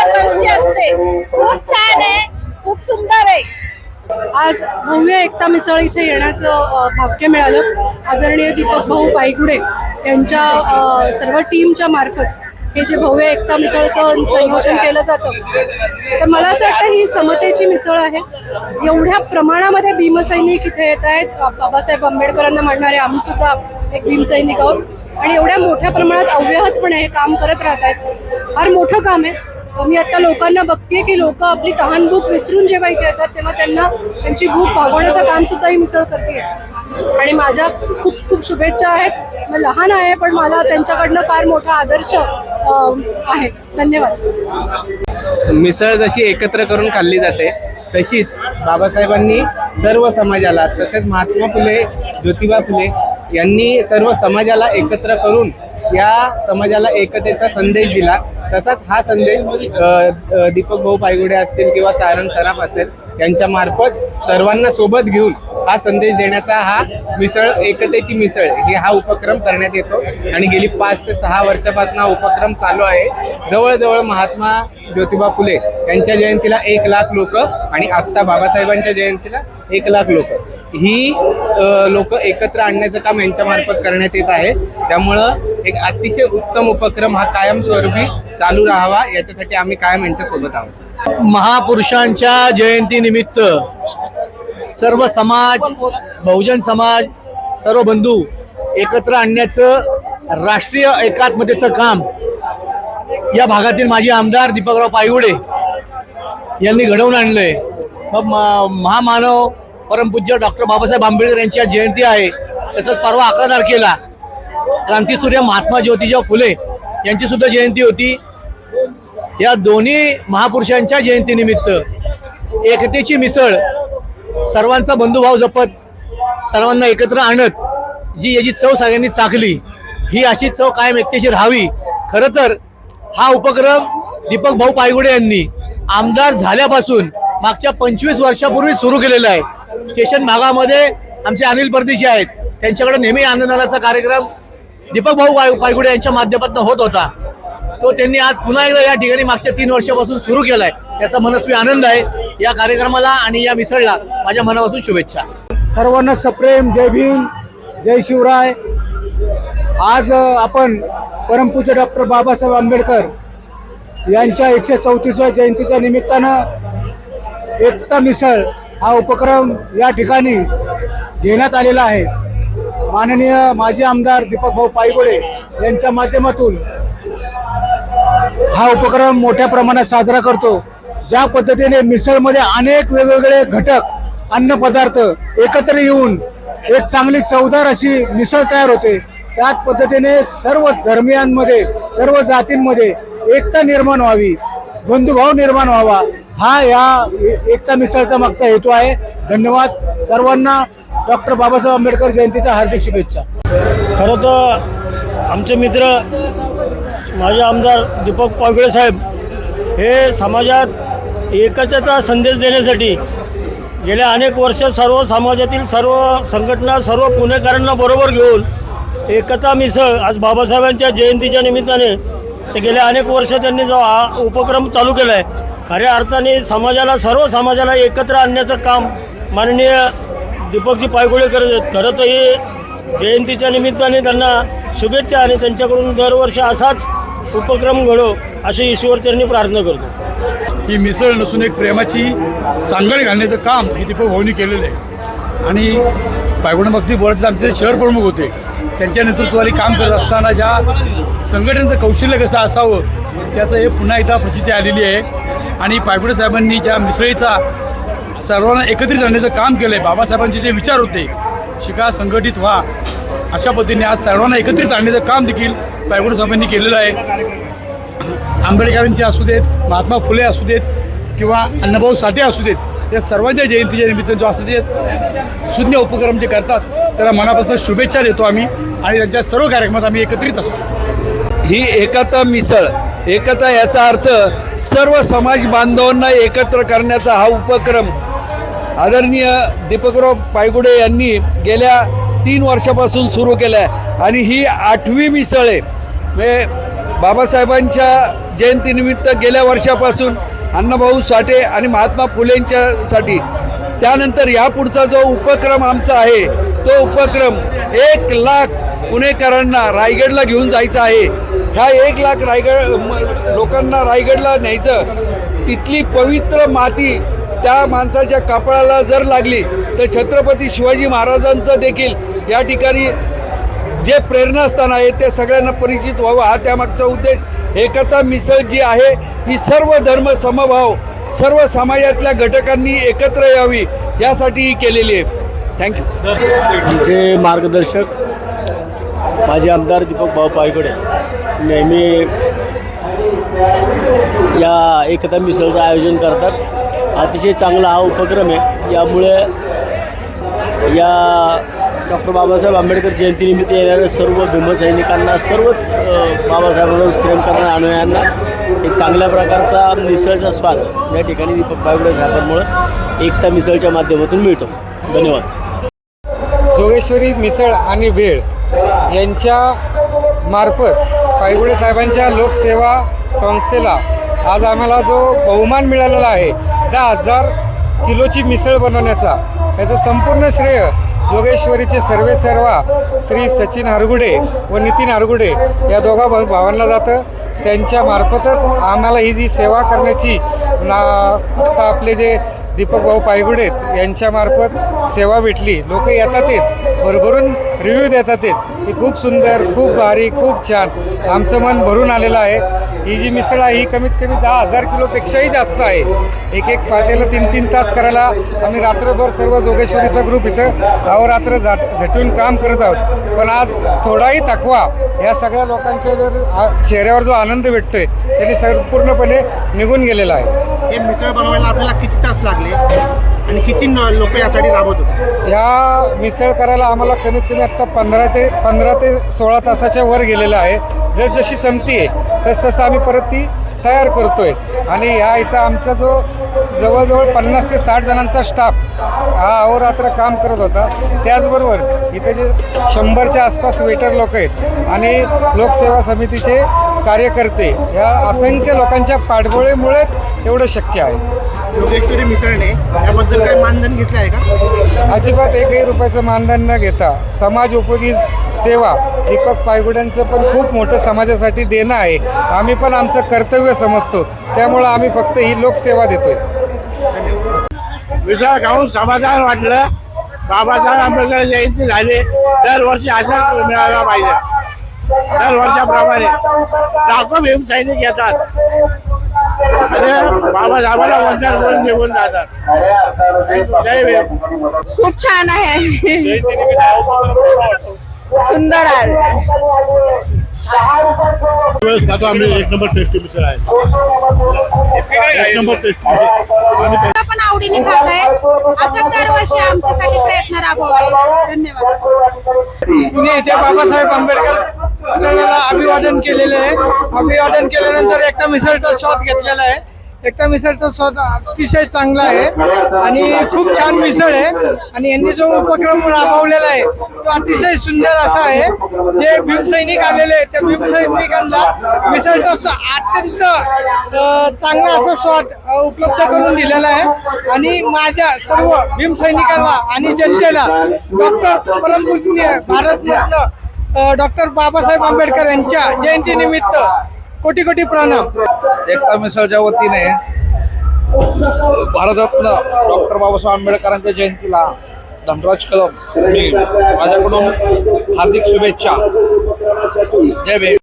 दरवर्षी असते. खूप छान आहे, खूप सुंदर आहे. आज भव्य एकता मिसळ इथे येण्याचं भाग्य मिळालं. आदरणीय दीपक भाऊ पायगुडे यांच्या सर्व टीमच्या मार्फत हे जे भव्य एकता मिसळचं संयोजन केलं जातं, तर मला असं वाटतं ही समतेची मिसळ आहे. एवढ्या प्रमाणामध्ये भीमसैनिक इथे येत आहेत. बाबासाहेब आंबेडकरांना मानणारे आम्ही सुद्धा एक भीमसैनिक आहोत आणि एवढ्या मोठ्या प्रमाणात अव्याहतपणे हे काम करत राहत आहेत. फार मोठं काम आहे. मी आता लोकांना बघतेय की लोक आपली तहान भूक विसरून जेव्हा इथे येतात तेव्हा त्यांना त्यांची भूक भागवण्याचं काम सुद्धा ही मिसळ करते. आणि माझ्या खूप खूप शुभेच्छा आहेत. मी लहान आहे पण मला त्यांच्याकडनं फार मोठा आदर्श आहे. धन्यवाद. मिसळ जशी एकत्र करून खाल्ली जाते तशीच बाबासाहेबांनी सर्व समाजाला, तसेच महात्मा फुले, ज्योतिबा फुले यांनी सर्व समाजाला एकत्र करून या समाजाला एकतेचा संदेश दिला. तसाच हा संदेश दीपक भाऊ पायगुडे असतील किंवा सारंग सराफ असेल यांच्या मार्फत सर्वांना सोबत घेऊन हा संदेश देण्याचा हा मिसळ, एकतेची मिसळ हा उपक्रम करण्यात येतो. आणि गेली 5 ते 6 वर्षापासून हा उपक्रम चालू आहे. जवळजवळ महात्मा ज्योतिबा फुले यांच्या जयंतीला 1 लाख लोक आणि आत्ता बाबासाहेबांच्या जयंतीला 1 लाख लोक ही लोक एकत्र आणण्याचं काम यांच्यामार्फत करण्यात येत आहे. त्यामुळं एक अतिशय उत्तम उपक्रम हा कायमस्वरूपी चालू राहावा याच्यासाठी आम्ही कायम यांच्यासोबत आहोत. महापुरुषांच्या जयंतीनिमित्त सर्व समाज, बहुजन समाज, सर्व बंधू एकत्र आणण्याचं राष्ट्रीय एकात्मतेचं काम या भागातील माजी आमदार दीपकराव पायगुडे यांनी घडवून आणलंय. महामानव परमपूज्य डॉक्टर बाबासाहेब आंबेडकर यांची आज जयंती आहे. तसंच परवा 11 तारखेला क्रांतीसूर्य महात्मा ज्योतिबा फुले यांची सुद्धा जयंती होती. या दोन्ही महापुरुषांच्या जयंतीनिमित्त एकतेची मिसळ, सर्वांचा बंधुभाव जपत, सर्वांना एकत्र आणत जी याची चव सगळ्यांनी चाखली, ही अशी चव कायम एकतेशी राहावी. खरं तर हा उपक्रम दीपक भाऊ पायगुडे यांनी आमदार झाल्यापासून मागच्या 25 वर्षापूर्वी सुरू केलेला आहे. स्टेशन भागामध्ये आमचे अनिल परदेशी आहेत, त्यांच्याकडे नेहमी आनंददानाचा कार्यक्रम दीपक भाऊ पायगुडे यांच्या माध्यमातून होत होता. तो त्यांनी आज पुन्हा एकदा या ठिकाणी मागच्या 3 वर्षापासून सुरू केलाय. याचा मनस्वी आनंद आहे. या कार्यक्रमाला आणि या मिसळला माझ्या मनापासून शुभेच्छा. सर्वांना सप्रेम जय भीम, जय शिवराय. आज आपण परमपूज्य डॉक्टर बाबासाहेब आंबेडकर यांच्या 134व्या जयंतीच्या निमित्तानं एकता मिसळ हा उपक्रम या ठिकाणी घेण्यात आलेला आहे. माननीय माजी आमदार दीपक भाऊ पायगुडे यांच्या माध्यमातून हा उपक्रम मोठ्या प्रमाणात साजरा करतो. ज्या पद्धतीने मिसळमध्ये अनेक वेगवेगळे घटक, अन्नपदार्थ एकत्र येऊन एक चांगली चवदार अशी मिसळ तयार होते, त्याच पद्धतीने सर्व धर्मियांमध्ये, सर्व जातींमध्ये एकता निर्माण व्हावी, बंधुभाव निर्माण व्हावा, हा या एकता मिसळचा मागचा हेतू आहे. धन्यवाद. सर्वांना डॉक्टर बाबासाहेब आंबेडकर जयंतीच्या हार्दिक शुभेच्छा. खरं तर आमचे मित्र माझे आमदार दीपक पायगुडे साहेब हे समाजात एकतेचा संदेश देण्यासाठी गेल्या अनेक वर्ष सर्व समाजातील सर्व संघटना, सर्व पुणेकरांना बरोबर घेऊन एकता मिसळ आज बाबासाहेबांच्या जयंतीच्या निमित्ताने ते गेल्या अनेक वर्ष त्यांनी जो हा उपक्रम चालू केला आहे, खऱ्या अर्थाने समाजाला, सर्व समाजाला एकत्र आणण्याचं काम माननीय दीपकजी पायगुडे करत आहेत. खरं तर हे जयंतीच्या निमित्ताने त्यांना शुभेच्छा आणि त्यांच्याकडून दरवर्षी असाच उपक्रम घडो अशी ईश्वरचरणी प्रार्थना करतो. ही मिसळ नसून एक प्रेमाची सांगड घालण्याचं काम हे दीपक भाऊंनी केलेलं आहे. आणि पायगुडे भक्ती बोर्डाचे आमचे शहर प्रमुख होते, त्यांच्या नेतृत्वाखाली काम करत असताना ज्या संघटनेचं कौशल्य कसं असावं त्याचं हे पुन्हा एकदा प्रचिती आलेली आहे. आणि पायगुडे साहेबांनी ज्या मिसळीचा सर्वांना एकत्रित आणण्याचं काम केलं आहे, बाबासाहेबांचे जे विचार होते, शिका, संघटित व्हा, अशा पद्धतीने आज सर्वांना एकत्रित आणण्याचं काम देखील पायगुडे साहेबांनी केलेलं आहे. आंबेडकरांचे असू देत, महात्मा फुले असू देत किंवा अण्णाभाऊ साठे असू देत, या सर्वांच्या जयंतीच्या निमित्तानं जो असं ते सुज्ञ उपक्रम जे करतात त्याला मनापासून शुभेच्छा देतो आम्ही. आणि त्यांच्या सर्व कार्यक्रमात आम्ही एकत्रित असतो. ही एकता मिसळ, एकता याचा अर्थ सर्व समाज बांधवांना एकत्र करण्याचा हा उपक्रम आदरणीय दीपकराव पायगुडे यांनी गेल्या 3 वर्षापासून सुरू केला आहे. आणि ही 8वी मिसळ आहे. म्हणजे बाबासाहेबांच्या जयंतीनिमित्त गेल्या वर्षापासून अण्णाभाऊ साठे आणि महात्मा फुलेंच्यासाठी, त्यानंतर यापुढचा जो उपक्रम आमचा आहे तो उपक्रम 1 लाख पुणेकरांना रायगडला घेऊन जायचा आहे. ह्या 1 लाख लोकांना रायगडला न्यायचं. तिथली पवित्र माती त्या माणसाच्या कपाळाला जर लागली तर छत्रपती शिवाजी महाराजांचं देखील या ठिकाणी जे प्रेरणास्थान आहे ते सगळ्यांना परिचित व्हावं, हा त्यामागचा उद्देश. एकता मिसळ जी आहे ही सर्व धर्म समभाव सर्व समाजातल्या घटकांनी एकत्र यावी यासाठी ही केलेली आहे. थँक्यू. आमचे मार्गदर्शक माजी आमदार दीपक भाऊ पायगुडे नेहमी या एकता मिसळचं आयोजन करतात. अतिशय चांगला हा उपक्रम आहे. यामुळे या डॉक्टर बाबासाहेब आंबेडकर जयंतीनिमित्त येणाऱ्या सर्व भीमसैनिकांना, सर्वच बाबासाहेबांवर प्रेम करणाऱ्या अनुयायांना एक चांगल्या प्रकारचा मिसळचा स्वाद या ठिकाणी दीपक पायगुडे साहेबांमुळं एकता मिसळच्या माध्यमातून मिळतो. धन्यवाद. जोगेश्वरी मिसळ आणि भेळ यांच्या मार्फत पायगुडे साहेबांच्या लोकसेवा संस्थेला आज आम्हाला जो बहुमान मिळालेला आहे 10,000 किलोची मिसळ बनवण्याचा, याचं संपूर्ण श्रेय जोगेश्वरीचे सर्वेसर्वा श्री सचिन हरगुडे व नितीन हरगुडे या दोघा भावांना जातं. त्यांच्या मार्फतच आम्हाला ही जी सेवा करण्याची आता आपले जे दीपक भाऊ पायगुडे यांच्यामार्फत सेवा भेटली. लोक येतात आहेत, भरभरून रिव्ह्यू देतात आहेत, ही खूप सुंदर, खूप भारी, खूप छान, आमचं मन भरून आलेलं आहे. ही जी मिसळ आहे ही कमीत कमी 10,000 किलोपेक्षाही जास्त आहे. एक पातेलं 3-3 तास करायला आम्ही रात्रभर सर्व जोगेश्वरीचा ग्रुप इथं अहोरात्र झटून काम करत आहोत. पण आज थोडाही थकवा या सगळ्या लोकांच्या जर चेहऱ्यावर जो आनंद भेटतोय त्यांनी संपूर्णपणे निघून गेलेला आहे. हे मिसळ बनवायला आपल्याला किती तास लागले आणि किती लोक यासाठी राबवत होते? ह्या मिसळ करायला आम्हाला कमीत कमी आत्ता 15 ते 16 तासाच्या वर गेलेलं आहे. जशी संमती आहे तसं आम्ही परत ती तयार करतोय. आणि ह्या इथं आमचा जो जवळजवळ 50 ते 60 जणांचा स्टाफ हा अहोरात्र काम करत होता. त्याचबरोबर इथे जे 100च्या आसपास वेटर लोक आहेत आणि लोकसेवा समितीचे कार्यकर्ते, या असंख्य लोकांच्या पाठबळीमुळेच एवढं शक्य आहे. जोगेश्वरी मिसळने याबद्दल काही मानधन घेतलं आहे का? अजिबात 1ही रुपयाचं मानधन न घेता समाज उपयोगी सेवा दीपक पायगुड्यांचं पण खूप मोठं समाजासाठी देणं आहे. आम्ही पण आमचं कर्तव्य समजतो, त्यामुळं आम्ही फक्त ही लोकसेवा देतोय. मिसळ खाऊन समाधान वाटलं. बाबासाहेब आंबेडकर जयंती झाली, दरवर्षी असं मिळायला पाहिजे. दरवर्षाप्रमाणे लाखो भीमसैनिक येतात आणि बाबासाहेबांना वंदन करून निघून जातात. जय भीम. खूप छान आहे, सुंदर आहे. आम्ही 1 नंबर टेस्टी मिसळ आहे. 1 नंबर टेस्टी पण आवडीने खात आहे. असं दरवर्षी आमच्यासाठी प्रयत्न राबवावे. धन्यवाद. पुणे येथे बाबासाहेब आंबेडकर पुतळ्याला अभिवादन केलेले आहे. अभिवादन केल्यानंतर एकता मिसळचा शोध घेतलेला आहे. एकता मिसळचा स्वाद अतिशय चांगला आहे आणि खूप छान मिसळ आहे. आणि यांनी जो उपक्रम राबवलेला आहे तो अतिशय सुंदर असा आहे. जे भीमसैनिक आलेले आहेत त्या भीमसैनिकांना मिसळचा अत्यंत चांगला असा स्वाद उपलब्ध करून दिलेला आहे. आणि माझ्या सर्व भीमसैनिकांना आणि जनतेला डॉक्टर परमपूज्य भारतरत्न डॉक्टर बाबासाहेब आंबेडकर यांच्या जयंतीनिमित्त कोटी कोटी प्रणाम. एकता मिसळच्या वतीने भारतरत्न डॉक्टर बाबासाहेब आंबेडकरांच्या जयंतीला धनराज कदम मी माझ्याकडून हार्दिक शुभेच्छा. जय भीम.